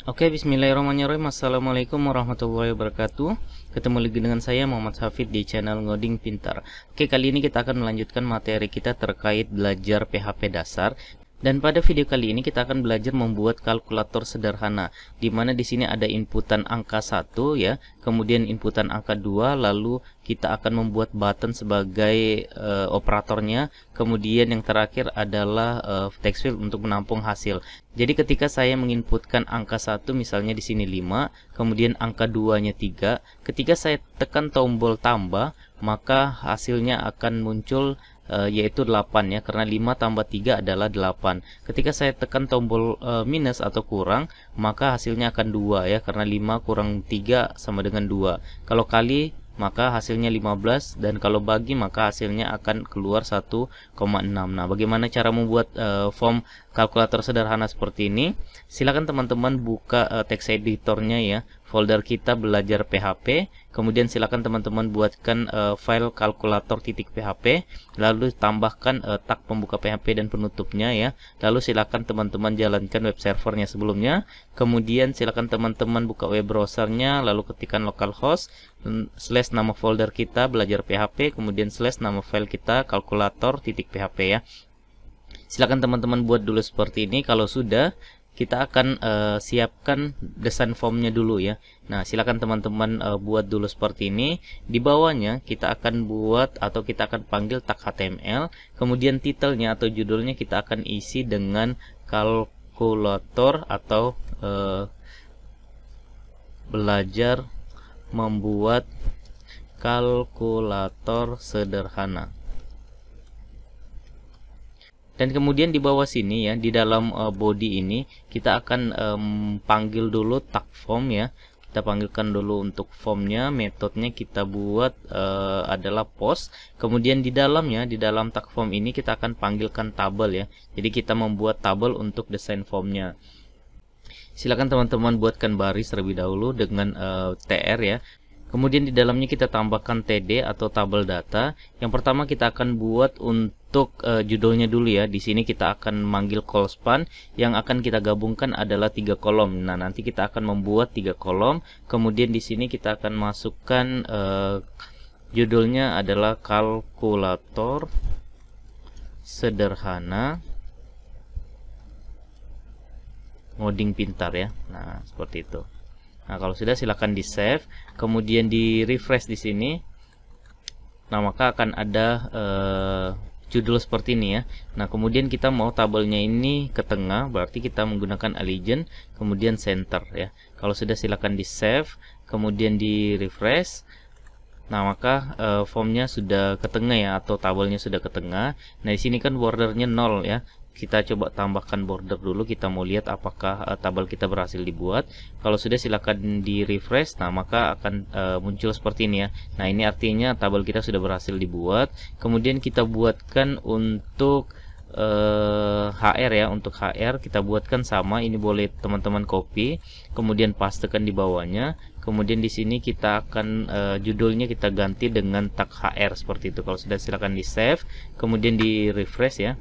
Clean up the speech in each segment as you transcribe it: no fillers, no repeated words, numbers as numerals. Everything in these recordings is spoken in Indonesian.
Oke, bismillahirrahmanirrahim. Assalamualaikum warahmatullahi wabarakatuh. Ketemu lagi dengan saya Muhammad Hafid di channel Ngoding Pintar. Oke, kali ini kita akan melanjutkan materi kita terkait belajar PHP dasar. Dan pada video kali ini kita akan belajar membuat kalkulator sederhana, di mana di sini ada inputan angka 1 ya, kemudian inputan angka 2, lalu kita akan membuat button sebagai operatornya, kemudian yang terakhir adalah text field untuk menampung hasil. Jadi ketika saya menginputkan angka 1 misalnya di sini 5, kemudian angka 2-nya 3, ketika saya tekan tombol tambah, maka hasilnya akan muncul yaitu 8 ya, karena 5 tambah 3 adalah 8. Ketika saya tekan tombol minus atau kurang, maka hasilnya akan 2 ya, karena 5 kurang 3 sama dengan 2. Kalau kali maka hasilnya 15, dan kalau bagi maka hasilnya akan keluar 1,6. Nah, bagaimana cara membuat form kalkulator sederhana seperti ini? Silakan teman-teman buka text editornya ya, folder kita belajar PHP, kemudian silakan teman-teman buatkan file kalkulator.php, lalu tambahkan tag pembuka PHP dan penutupnya ya. Lalu silakan teman-teman jalankan web servernya sebelumnya, kemudian silakan teman-teman buka web browsernya, lalu ketikkan localhost / nama folder kita belajar PHP, kemudian / nama file kita kalkulator.php ya. Silakan teman-teman buat dulu seperti ini. Kalau sudah, kita akan siapkan desain formnya dulu ya. Nah, silakan teman-teman buat dulu seperti ini. Di bawahnya kita akan buat atau kita akan panggil tag HTML, kemudian titelnya atau judulnya kita akan isi dengan kalkulator atau belajar membuat kalkulator sederhana. Dan kemudian di bawah sini ya, di dalam body ini kita akan panggil dulu tag form ya. Kita panggilkan dulu untuk formnya, metodenya kita buat adalah post. Kemudian di dalamnya, di dalam tag form ini kita akan panggilkan tabel ya. Jadi kita membuat tabel untuk desain formnya. Silakan teman-teman buatkan baris terlebih dahulu dengan tr ya. Kemudian di dalamnya kita tambahkan td atau tabel data. Yang pertama kita akan buat untuk judulnya dulu ya. Di sini kita akan manggil call span, yang akan kita gabungkan adalah 3 kolom. Nah, nanti kita akan membuat 3 kolom. Kemudian di sini kita akan masukkan judulnya adalah kalkulator sederhana ngoding pintar ya. Nah, seperti itu. Nah, kalau sudah silakan di save, kemudian di refresh di sini. Nah, maka akan ada judul seperti ini ya. Nah, kemudian kita mau tabelnya ini ke tengah, berarti kita menggunakan allegiance, kemudian center ya. Kalau sudah silakan di save, kemudian di refresh. Nah, maka formnya sudah ke tengah ya, atau tabelnya sudah ke tengah. Nah, di sini kan bordernya 0 ya. Kita coba tambahkan border dulu, kita mau lihat apakah tabel kita berhasil dibuat. Kalau sudah silakan di refresh. Nah, maka akan muncul seperti ini ya. Nah, ini artinya tabel kita sudah berhasil dibuat. Kemudian kita buatkan untuk HR ya. Untuk HR kita buatkan sama, ini boleh teman-teman copy, kemudian pastekan di bawahnya. Kemudian di sini kita akan judulnya kita ganti dengan tag HR seperti itu. Kalau sudah silakan di save, kemudian di refresh ya.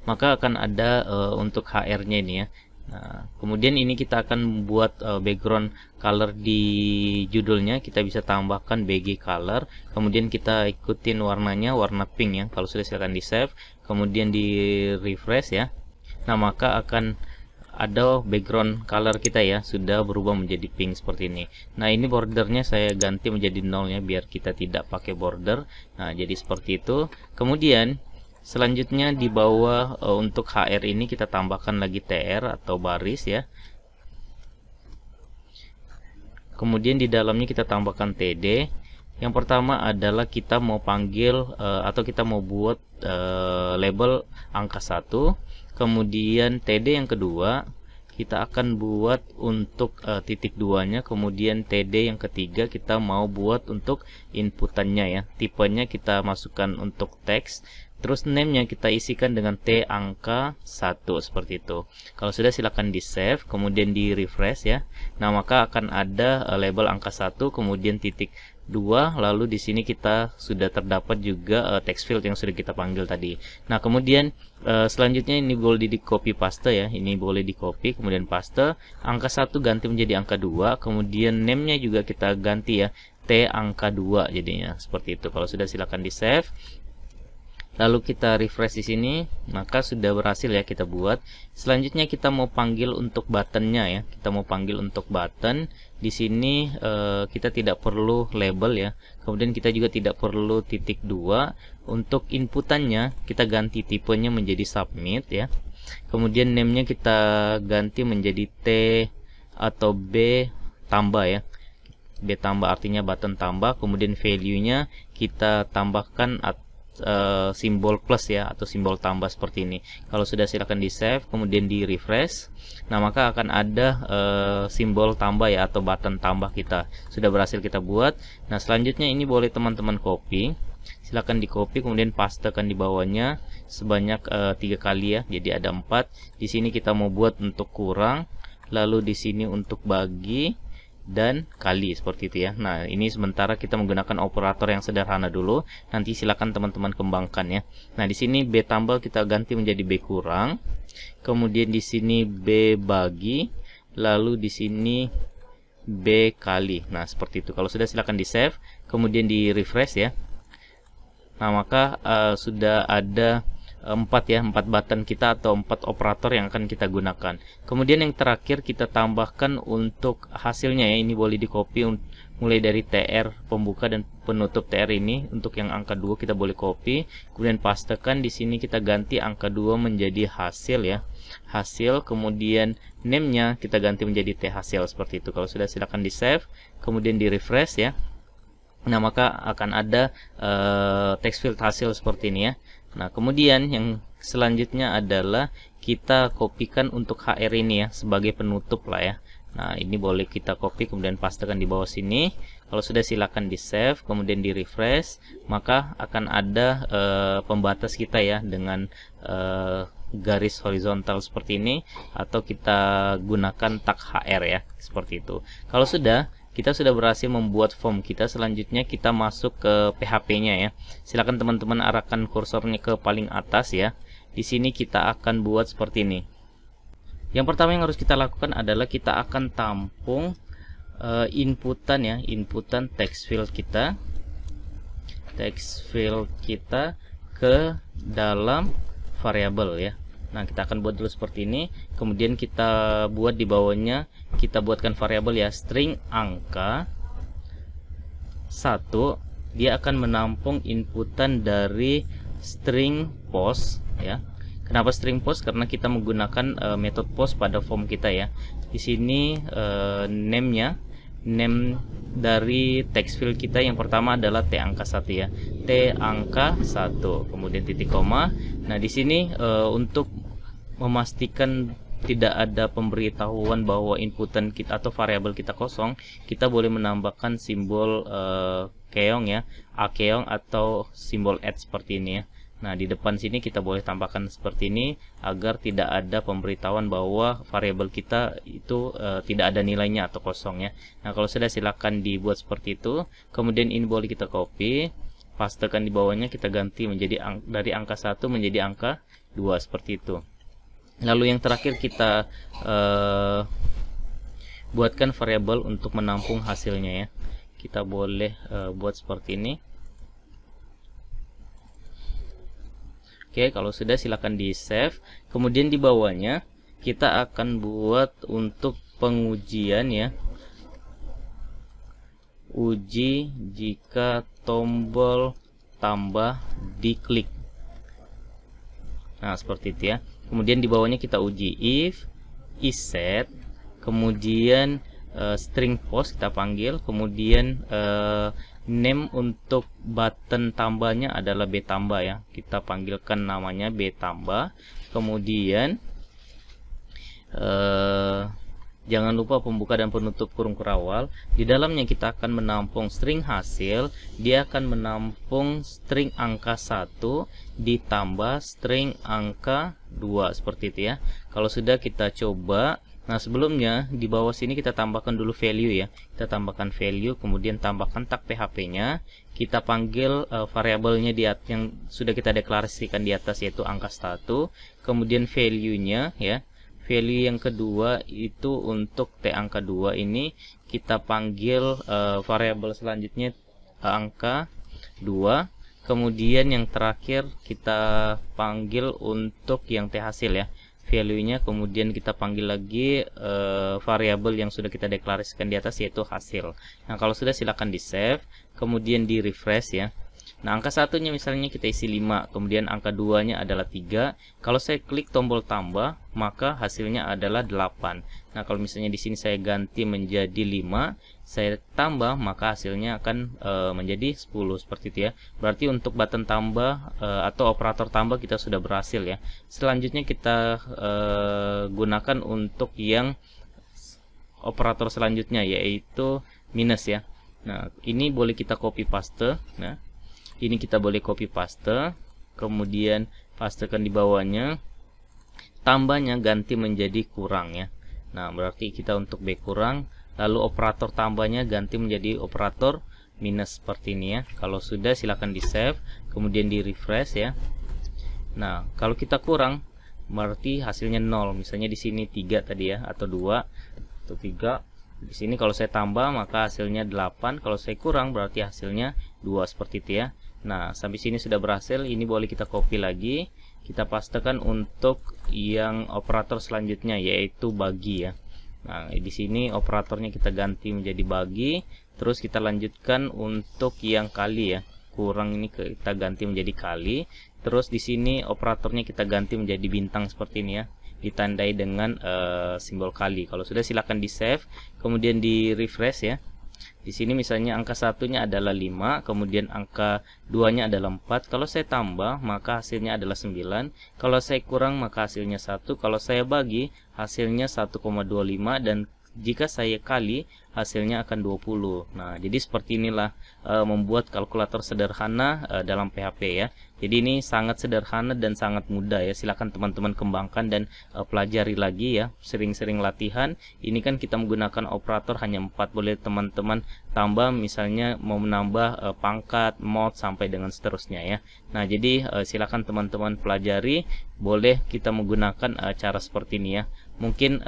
Maka akan ada untuk HR-nya ini ya. Nah, kemudian ini kita akan membuat background color di judulnya. Kita bisa tambahkan BG color, kemudian kita ikutin warnanya warna pink ya. Kalau sudah silakan di save, kemudian di refresh ya. Nah, maka akan ada background color kita ya, sudah berubah menjadi pink seperti ini. Nah, ini bordernya saya ganti menjadi 0 ya, biar kita tidak pakai border. Nah, jadi seperti itu. Kemudian selanjutnya di bawah untuk HR ini kita tambahkan lagi tr atau baris ya. Kemudian di dalamnya kita tambahkan td. Yang pertama adalah kita mau panggil atau kita mau buat label angka 1. Kemudian td yang kedua kita akan buat untuk titik 2-nya. Kemudian td yang ketiga kita mau buat untuk inputannya ya. Tipenya kita masukkan untuk teks. Terus name-nya kita isikan dengan T angka 1 seperti itu. Kalau sudah silakan di save, kemudian di refresh ya. Nah, maka akan ada label angka 1, kemudian titik 2, lalu di sini kita sudah terdapat juga text field yang sudah kita panggil tadi. Nah, kemudian selanjutnya ini boleh di copy paste ya. Ini boleh di copy kemudian paste. Angka 1 ganti menjadi angka 2, kemudian name-nya juga kita ganti ya. T angka 2 jadinya. Seperti itu. Kalau sudah silakan di save. Lalu kita refresh di sini, maka sudah berhasil ya kita buat. Selanjutnya kita mau panggil untuk buttonnya ya. Kita mau panggil untuk button. Di sini kita tidak perlu label ya. Kemudian kita juga tidak perlu titik 2. Untuk inputannya kita ganti tipenya menjadi submit ya. Kemudian name-nya kita ganti menjadi T atau B tambah ya. B tambah artinya button tambah. Kemudian value-nya kita tambahkan simbol plus ya, atau simbol tambah seperti ini. Kalau sudah silakan di save kemudian di refresh. Nah, maka akan ada simbol tambah ya, atau button tambah kita sudah berhasil kita buat. Nah, selanjutnya ini boleh teman-teman copy, silakan di copy kemudian pastekan di bawahnya sebanyak 3 kali ya, jadi ada 4. Di sini kita mau buat untuk kurang, lalu di sini untuk bagi dan kali seperti itu ya. Nah, ini sementara kita menggunakan operator yang sederhana dulu. Nanti silakan teman-teman kembangkan ya. Nah, di sini B tambah kita ganti menjadi B kurang. Kemudian di sini B bagi, lalu di sini B kali. Nah, seperti itu. Kalau sudah silakan di save, kemudian di refresh ya. Nah, maka sudah ada 4 ya, 4 button kita atau 4 operator yang akan kita gunakan. Kemudian yang terakhir kita tambahkan untuk hasilnya ya. Ini boleh di copy mulai dari TR pembuka dan penutup TR ini. Untuk yang angka 2 kita boleh copy, kemudian pastekan di sini, kita ganti angka 2 menjadi hasil ya. Hasil, kemudian name-nya kita ganti menjadi T hasil seperti itu. Kalau sudah silakan di save, kemudian di refresh ya. Nah, maka akan ada text field hasil seperti ini ya. Nah, kemudian yang selanjutnya adalah kita kopikan untuk HR ini ya, sebagai penutup lah ya. Nah, ini boleh kita copy kemudian pastekan di bawah sini. Kalau sudah silakan di save kemudian di refresh, maka akan ada pembatas kita ya dengan garis horizontal seperti ini, atau kita gunakan tag HR ya, seperti itu. Kalau kita sudah berhasil membuat form kita, selanjutnya kita masuk ke PHP-nya ya. Silakan teman-teman arahkan kursornya ke paling atas ya. Di sini kita akan buat seperti ini. Yang pertama yang harus kita lakukan adalah kita akan tampung inputan ya, inputan text field kita. Text field kita ke dalam variabel ya. Nah, kita akan buat dulu seperti ini. Kemudian kita buat di bawahnya, kita buatkan variabel ya, string angka 1. Dia akan menampung inputan dari string post ya. Kenapa string post? Karena kita menggunakan metode post pada form kita ya. Di sini name-nya, name dari text field kita yang pertama adalah T angka 1 ya. T angka 1, kemudian titik koma. Nah, di sini untuk memastikan tidak ada pemberitahuan bahwa inputan kita atau variabel kita kosong, kita boleh menambahkan simbol keong ya, akeong atau simbol add seperti ini ya. Nah, di depan sini kita boleh tambahkan seperti ini agar tidak ada pemberitahuan bahwa variabel kita itu tidak ada nilainya atau kosong ya. Nah, kalau sudah silakan dibuat seperti itu. Kemudian ini boleh kita copy, pastekan di bawahnya, kita ganti menjadi dari angka 1 menjadi angka 2 seperti itu. Lalu yang terakhir kita buatkan variabel untuk menampung hasilnya ya. Kita boleh buat seperti ini. Oke, kalau sudah silakan di save. Kemudian di bawahnya kita akan buat untuk pengujian ya. Uji jika tombol tambah diklik. Nah, seperti itu ya. Kemudian di bawahnya kita uji if isset, kemudian string post kita panggil, kemudian name untuk button tambahnya adalah B tambah ya. Kita panggilkan namanya B tambah. Kemudian jangan lupa pembuka dan penutup kurung kurawal. Di dalamnya kita akan menampung string hasil. Dia akan menampung string angka 1 ditambah string angka 2 seperti itu ya. Kalau sudah, kita coba Nah, sebelumnya di bawah sini kita tambahkan dulu value ya. Kita tambahkan value, kemudian tambahkan tag PHP-nya. Kita panggil variabelnya yang sudah kita deklarasikan di atas, yaitu angka 1. Kemudian value-nya ya. Value yang kedua itu untuk T angka 2 ini kita panggil variabel selanjutnya angka 2. Kemudian yang terakhir kita panggil untuk yang T hasil ya. Value-nya, kemudian kita panggil lagi variabel yang sudah kita deklarasikan di atas, yaitu hasil. Nah, kalau sudah silakan di save, kemudian di refresh ya. Nah, angka satunya misalnya kita isi 5, kemudian angka 2-nya adalah 3. Kalau saya klik tombol tambah, maka hasilnya adalah 8. Nah, kalau misalnya di sini saya ganti menjadi 5, saya tambah, maka hasilnya akan menjadi 10 seperti itu ya. Berarti untuk button tambah atau operator tambah kita sudah berhasil ya. Selanjutnya kita gunakan untuk yang operator selanjutnya, yaitu minus ya. Nah, ini boleh kita copy paste. Nah, ini kita boleh copy paste, kemudian pastekan di bawahnya, tambahnya ganti menjadi kurang ya. Nah, berarti kita untuk B kurang, lalu operator tambahnya ganti menjadi operator minus seperti ini ya. Kalau sudah silakan di save, kemudian di refresh ya. Nah, kalau kita kurang berarti hasilnya 0. Misalnya di sini 3 tadi ya, atau 2 atau 3. Di sini kalau saya tambah maka hasilnya 8, kalau saya kurang berarti hasilnya 2 seperti itu ya. Nah, sampai sini sudah berhasil. Ini boleh kita copy lagi, kita pastekan untuk yang operator selanjutnya, yaitu bagi ya. Nah, di sini operatornya kita ganti menjadi bagi, terus kita lanjutkan untuk yang kali ya. Kurang ini kita ganti menjadi kali, terus di sini operatornya kita ganti menjadi bintang seperti ini ya, ditandai dengan simbol kali. Kalau sudah silakan di save, kemudian di refresh ya. Di sini misalnya angka satunya adalah 5, kemudian angka 2-nya adalah 4. Kalau saya tambah maka hasilnya adalah 9. Kalau saya kurang maka hasilnya 1. Kalau saya bagi hasilnya 1,25, dan jika saya kali hasilnya akan 20. Nah, jadi seperti inilah membuat kalkulator sederhana dalam PHP ya. Jadi ini sangat sederhana dan sangat mudah ya. Silakan teman-teman kembangkan dan pelajari lagi ya. Sering-sering latihan. Ini kan kita menggunakan operator hanya 4. Boleh teman-teman tambah, misalnya mau menambah pangkat, mod, sampai dengan seterusnya ya. Nah, jadi silakan teman-teman pelajari. Boleh kita menggunakan cara seperti ini ya. Mungkin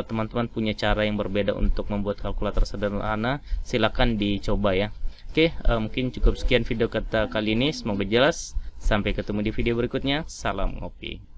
teman-teman punya cara yang berbeda untuk membuat kalkulator sederhana, silakan dicoba ya. Oke, mungkin cukup sekian video kita kali ini, semoga jelas. Sampai ketemu di video berikutnya. Salam ngopi.